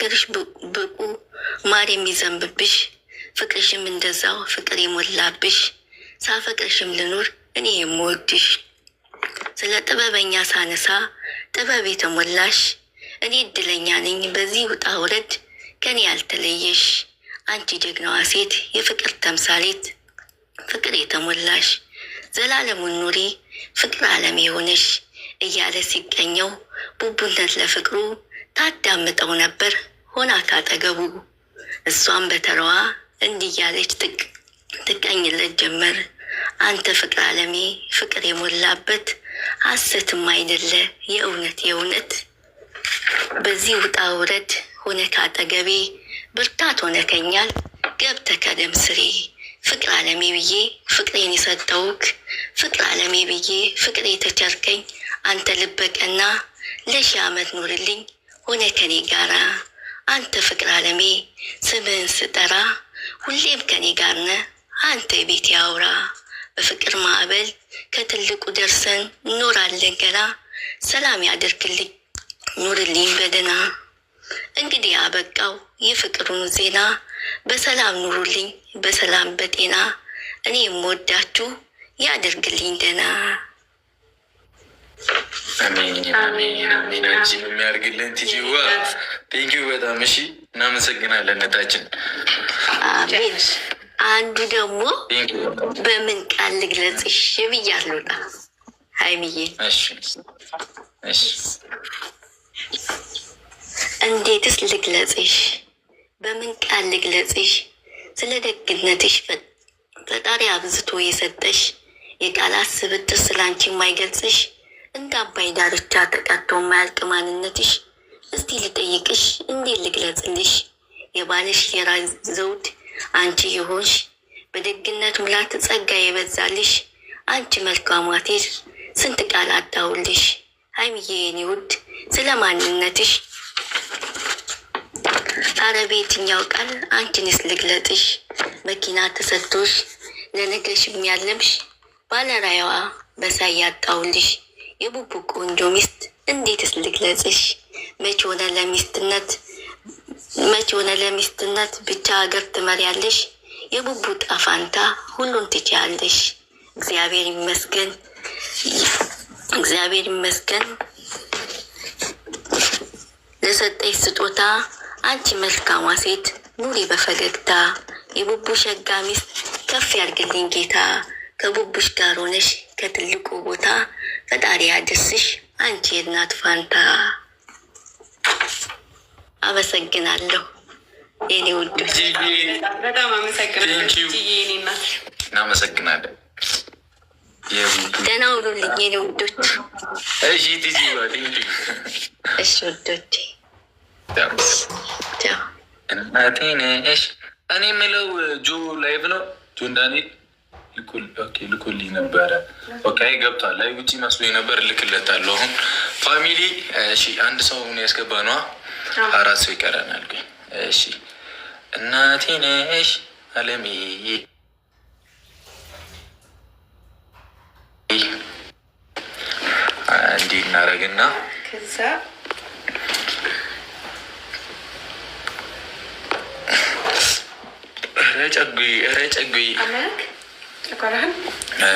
ፍቅርሽ ብቁ ማር የሚዘንብብሽ ፍቅርሽም እንደዛው ፍቅር የሞላብሽ ሳፈቅርሽም ልኑር እኔ የምወድሽ ስለ ጥበበኛ ሳነሳ ጥበብ የተሞላሽ እኔ እድለኛ ነኝ በዚህ ውጣ ውረድ ከኔ ያልተለየሽ አንቺ ጀግናዋ ሴት የፍቅር ተምሳሌት ፍቅር የተሞላሽ ዘላለሙን ኑሪ ፍቅር ዓለም የሆነሽ እያለ ሲቀኘው ቡቡነት ለፍቅሩ ታዳምጠው ነበር ሆና ካጠገቡ እሷም በተራዋ እንዲህ ያለች ትቀኝለት ጀመር። አንተ ፍቅር ዓለሜ ፍቅር የሞላበት ሐሰትም አይደለ የእውነት በዚህ ውጣ ውረድ ሆነ ካጠገቤ ብርታት ሆነከኛል ገብተህ ከደም ስሬ ፍቅር ዓለሜ ብዬ ፍቅሬን የሰጠውክ ፍቅር ዓለሜ ብዬ ፍቅሬ የተቸርከኝ አንተ ልበቀና ለሺህ ዓመት ኑርልኝ ሆነ ከኔ ጋራ አንተ ፍቅር ዓለሜ ስምህን ስጠራ ሁሌም ከኔ ጋር ነህ አንተ ቤት ያውራ በፍቅር ማዕበል ከትልቁ ደርሰን እኖራለን ገና ሰላም ያደርግልኝ ኑርልኝ በደና እንግዲህ አበቃው የፍቅሩን ዜና በሰላም ኑሩልኝ በሰላም በጤና እኔ የምወዳችሁ ያደርግልኝ ደና። አሜን አሜን አሜን። አንቺን የሚያደርግልን ቲጂዋ ቴንኪው በጣም እሺ፣ እናመሰግናለን ነታችን። አሜን። አንዱ ደግሞ በምን ቃል ልግለጽሽ ብያለሁና ሀይሚዬ፣ እሺ እሺ፣ እንዴትስ ልግለጽሽ? በምን ቃል ልግለጽሽ? ስለ ደግነትሽ ፈጣሪ አብዝቶ የሰጠሽ የቃላት ስብጥር ስላንቺ የማይገልጽሽ እንደ አባይ ዳርቻ ተቀጥቶ የማያልቅ ማንነትሽ እስቲ ልጠይቅሽ እንዴት ልግለጽልሽ? የባልሽ የራስ ዘውድ አንቺ የሆንሽ በደግነት ሙላት ጸጋ የበዛልሽ አንቺ መልካሟ ሴት ስንት ቃል አጣውልሽ ሀይሚዬ የኔ ውድ ስለ ማንነትሽ አረ በየትኛው ቃል አንቺንስ ልግለጥሽ? መኪና ተሰጥቶሽ ለነገሽ የሚያለምሽ ባለራያዋ በሳይ ያጣውልሽ የቡቡ ቆንጆ ሚስት እንዴትስ ልግለጽሽ? መች ሆነ ለሚስትነት ብቻ ሀገር ትመሪያለሽ የቡቡ ጣፋንታ ሁሉን ትችያለሽ። እግዚአብሔር ይመስገን ለሰጠሽ ስጦታ አንቺ መልካሟ ሴት ኑሪ በፈገግታ የቡቡ ሸጋ ሚስት ከፍ ያርግልኝ ጌታ ከቡቡሽ ጋር ሆነሽ ከትልቁ ቦታ ፈጣሪ ያድርስሽ አንቺ የእናት ፋንታ። አመሰግናለሁ የኔ ውዶች፣ በጣም አመሰግናለሁ። እናመሰግናለን። ደህና ውሉልኝ የኔ ውዶች። እሺ ቲጂ እሺ ውዶቼ እናቴ ነሽ። እኔ የምለው ጆ ላይቭ ነው። ጆ እንዳኔል ልኮልኝ ነበረ። ኦኬ ገብቷል። ላይ ውጭ መስሎኝ ነበር። ልክለታለሁ አሁን ፋሚሊ። እሺ አንድ ሰው ያስገባ ነዋ። 4 ሰው ይቀረናል። እሺ እናቴ ነሽ አለምዬ እንዲህ እናደርግና ከዛ ረጨጉ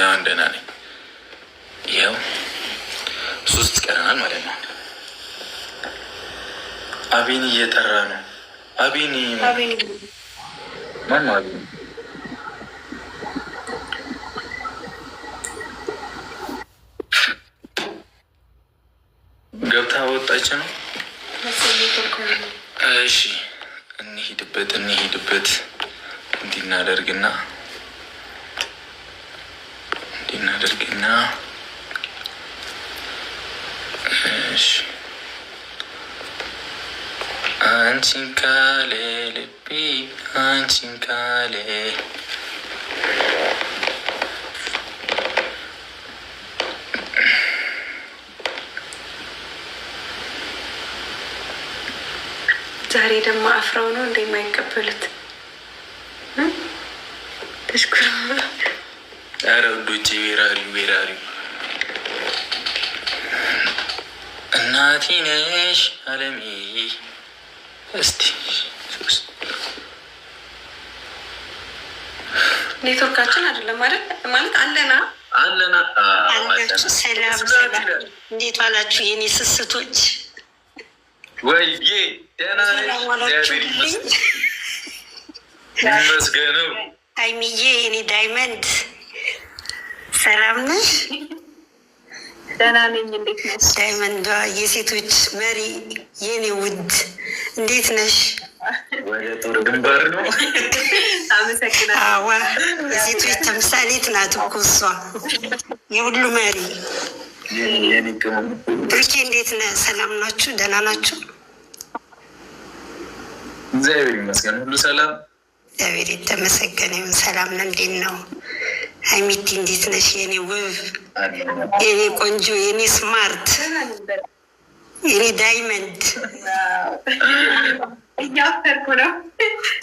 አንደና ነኝ። ይኸው 3 ቀረናል ማለት ነው። አቤን እየጠራ ነው። አቤን ማን ነው? አቤን ገብታ ወጣች ነው። እሺ እንሂድበት እንዲናደርግና እሺ አንቺን ካለ ልቤ አንቺን ካለ ዛሬ ደግሞ አፍራው ነው እንደማይቀበሉት ተሽኩራ። ኧረ ውዶቼ ቤራሪ እናቴ ነሽ አለሜ እስቲ ኔትወርካችን አይደለም ማለት አለና አላችሁ። ሰላም ሰላም፣ እንዴት ዋላችሁ የኔ ስስቶች? ወይዬ ደህና ነሽ? ይመስገነው። ሀይሚዬ የኔ ዳይመንድ ሰላም ነሽ? ደህና ነኝ። እንዴት ነሽ? ዳይመንዷ የሴቶች መሪ የኔ ውድ እንዴት ነሽ? ወደ ጦር ግንባር ነው። አመሰግናለሁ። አዋ የሴቶች ተምሳሌት ናት እኮ እሷ፣ የሁሉ መሪ። ብሩኬ እንዴት ነህ? ሰላም ናችሁ? ደህና ናችሁ? እግዚአብሔር ይመስገን ሁሉ ሰላም። እግዚአብሔር የተመሰገነ ይሁን። ሰላም ነን። እንዴት ነው ሀይሚቲ? እንዴት ነሽ የኔ ውብ፣ የኔ ቆንጆ፣ የኔ ስማርት፣ የኔ ዳይመንድ? እያፈርኩ ነው።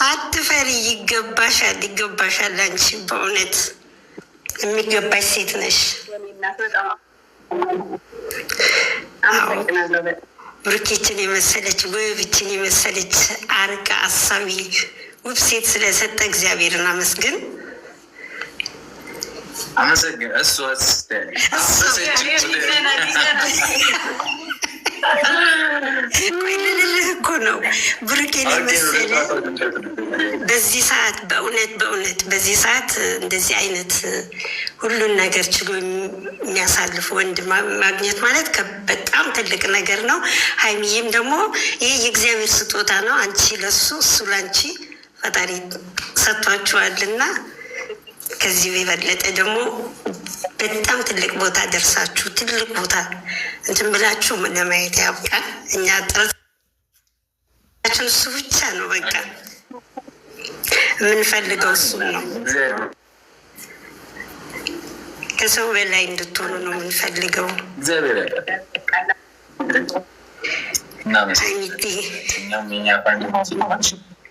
አትፈሪ፣ ይገባሻል፣ ይገባሻል። አንቺ በእውነት የሚገባሽ ሴት ነሽ። ብሩኬችን የመሰለች ውብ፣ ይችን የመሰለች አርቃ አሳቢ ውብ ሴት ስለሰጠ እግዚአብሔርን አመስግን። አመሰግን እሷ ቆይ ልልህ እኮ ነው ብሩኬን የመሰለ በዚህ ሰዓት በእውነት በዚህ ሰዓት እንደዚህ አይነት ሁሉን ነገር ችሎ የሚያሳልፍ ወንድ ማግኘት ማለት በጣም ትልቅ ነገር ነው። ሀይሚዬም ደግሞ ይህ የእግዚአብሔር ስጦታ ነው። አንቺ ለሱ እሱ ለአንቺ ፈጣሪ ሰጥቷችኋልና ከዚህ የበለጠ ደግሞ በጣም ትልቅ ቦታ ደርሳችሁ ትልቅ ቦታ እንትን ብላችሁ ለማየት ያብቃል። እኛ ጥረታችን እሱ ብቻ ነው። በቃ የምንፈልገው እሱ ነው። ከሰው በላይ እንድትሆኑ ነው የምንፈልገው።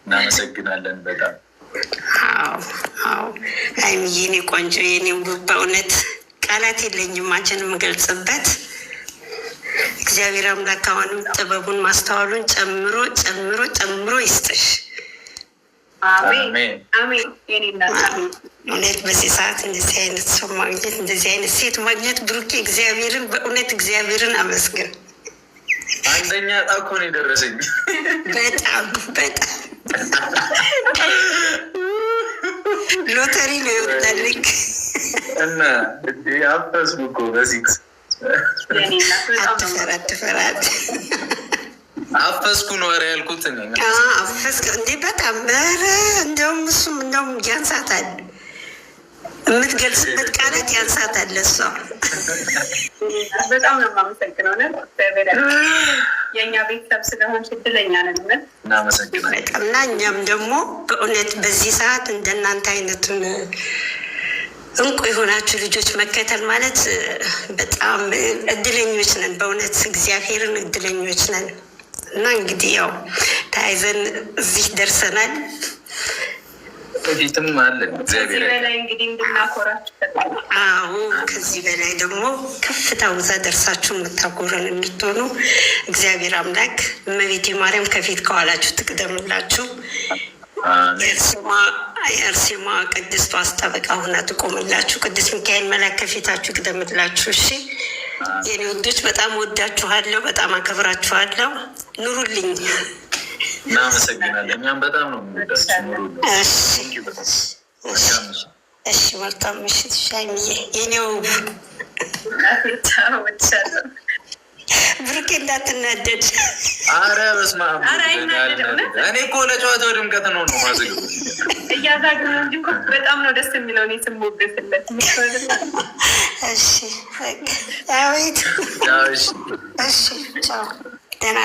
እናመሰግናለን በጣም። አዎ ሀይሚዬ የኔ ቆንጆ የኔ ውብ፣ በእውነት ቃላት የለኝም አንቺን የምገልጽበት። እግዚአብሔር አምላክ አሁንም ጥበቡን ማስተዋሉን ጨምሮ ጨምሮ ጨምሮ ይስጥሽ። አሜን። እውነት በዚህ ሰዓት እንደዚህ አይነት ሰው ማግኘት፣ እንደዚህ አይነት ሴት ማግኘት ብሩኬ እግዚአብሔርን በእውነት እግዚአብሔርን አመስግን። አንደኛ ጣኮ ነው የደረሰኝ። በጣም ሎተሪ ነው የወጣልክ እና አፈስኩ እኮ በሲክስ አትፈራት አፈስኩ ነው ኧረ ያልኩት አፈስክ እንዴ? በጣም ኧረ እንደውም እሱም እንደውም ያንሳታል፣ የምትገልጽበት ቃላት ያንሳታል ለሷ። በጣም ነው የማመሰግነው። የእኛ ቤተሰብ ስለሆን እድለኛ ነን። እናመሰግናለን በጣም እና እኛም ደግሞ በእውነት በዚህ ሰዓት እንደናንተ አይነቱን እንቁ የሆናችሁ ልጆች መከተል ማለት በጣም እድለኞች ነን። በእውነት እግዚአብሔርን እድለኞች ነን። እና እንግዲህ ያው ተያይዘን እዚህ ደርሰናል። በፊትም አለን እግዚአብሔር በላይ እንግዲህ እንድናኮራችሁ። አዎ ከዚህ በላይ ደግሞ ከፍታ ውዛ ደርሳችሁ የምታጎረን እንድትሆኑ እግዚአብሔር አምላክ እመቤቴ ማርያም ከፊት ከኋላችሁ ትቅደምላችሁ። የአርሴማ ቅድስቷ አስጠበቃ ሁና ትቆምላችሁ። ቅዱስ ሚካኤል መልአክ ከፊታችሁ ቅደምላችሁ። እሺ የኔ ወዶች በጣም ወዳችኋለሁ፣ በጣም አከብራችኋለሁ። ኑሩልኝ። እናመሰግናለን። እኛም በጣም ነው እሺ መልካም ምሽት ሻይሚዬ የኔው ብሩኬ እንዳትናደድ። አረ በስመ አብ እኔ እኮ ለጨዋታው ድምቀት ነው ማዘግ እያዛግ ነው እንጂ በጣም ነው ደስ የሚለው። እኔ ስሞገስለት እሺ አቤት። እሺ ቻው። ደህና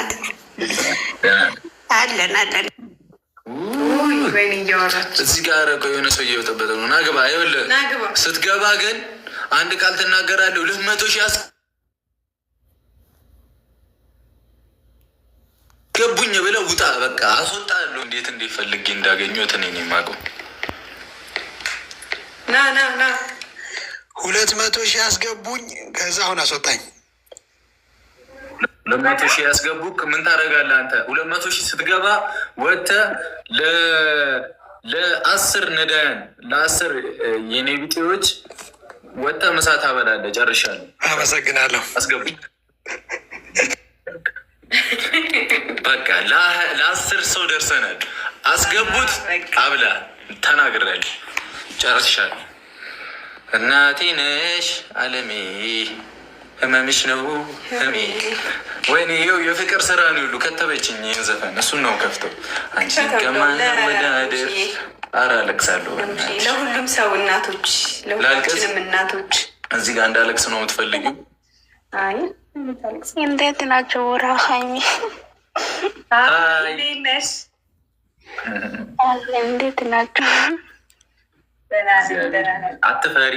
አለን ወይኔ እያወራች እዚህ ጋር እኮ የሆነ ሰው እየበጠበጠ ነው። ናግባ ይኸውልህ፣ ስትገባ ግን አንድ ቃል ትናገራለህ። 200 ሺህ ገቡኝ ብለው ውጣ፣ በቃ አስወጣለሁ። እንዴት ፈልጌ እንዳገኘሁት እኔ ነኝ የማውቀው። ና 200 ሺህ አስገቡኝ፣ ከዛ አሁን አስወጣኝ። 200,000 ያስገቡክ ምን ታደርጋለህ አንተ? 200,000 ስትገባ ወጥተህ ለ10 ነዳያን ለ10 የኔ ቢጤዎች ወጥተህ ምሳ ታበላለህ። ጨርሻለሁ። አመሰግናለሁ። አስገቡ። በቃ ለ10 ሰው ደርሰናል። አስገቡት። አብላ ተናግሬያለሁ። ጨርሻለሁ። እናቴ ነሽ አለሜ ህመምሽ ነው ህሜ። ወይኔ ይኸው የፍቅር ስራ ነው ሁሉ ከተበችኝ። ይህን ዘፈን እሱን ነው ከፍተው አንቺን ከማወዳደር ኧረ አለቅሳለሁ። ለሁሉም ሰው እናቶች፣ ለሁላችንም እናቶች እዚህ ጋር እንዳለቅስ ነው የምትፈልጊው? አይ እንዴት ናቸው? ወራሃኝ ነሽ? እንዴት ናቸው? አትፈሪ